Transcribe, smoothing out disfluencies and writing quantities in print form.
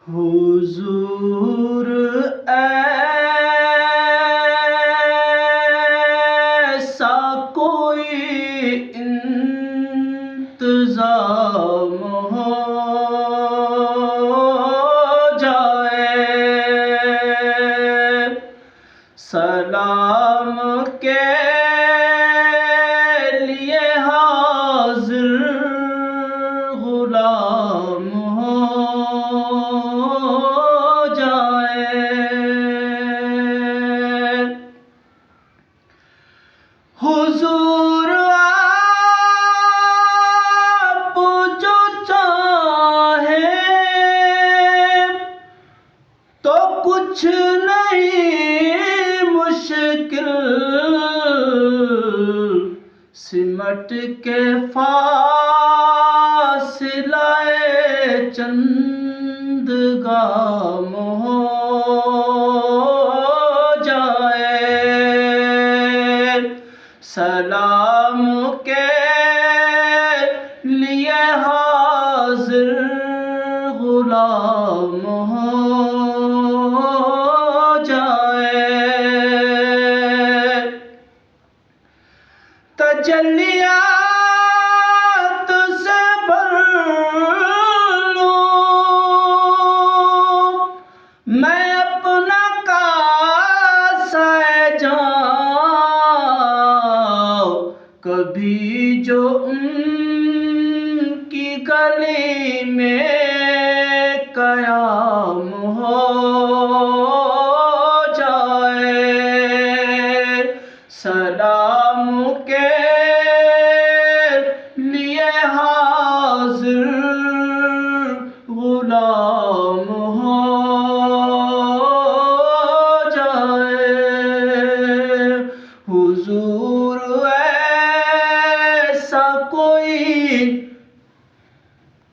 حضور ایسا کوئی انتظام ہو جائے، سلام کے لیے حاضر غلام ہو جائے۔ حضور آپ جو چاہیں تو کچھ نہیں مشکل، سمٹ کے فاصلہ چند گام ہو جائے، سلام کے لیے حاضر غلام ہو جائے۔ تجلیات سے بھر لوں میں اپنا کاسہ جام، کبھی جو ان کی گلی میں قیام ہو جائے، سلام کے لیے حاضر غلام ہو جائے۔ حضور ایسا کوئی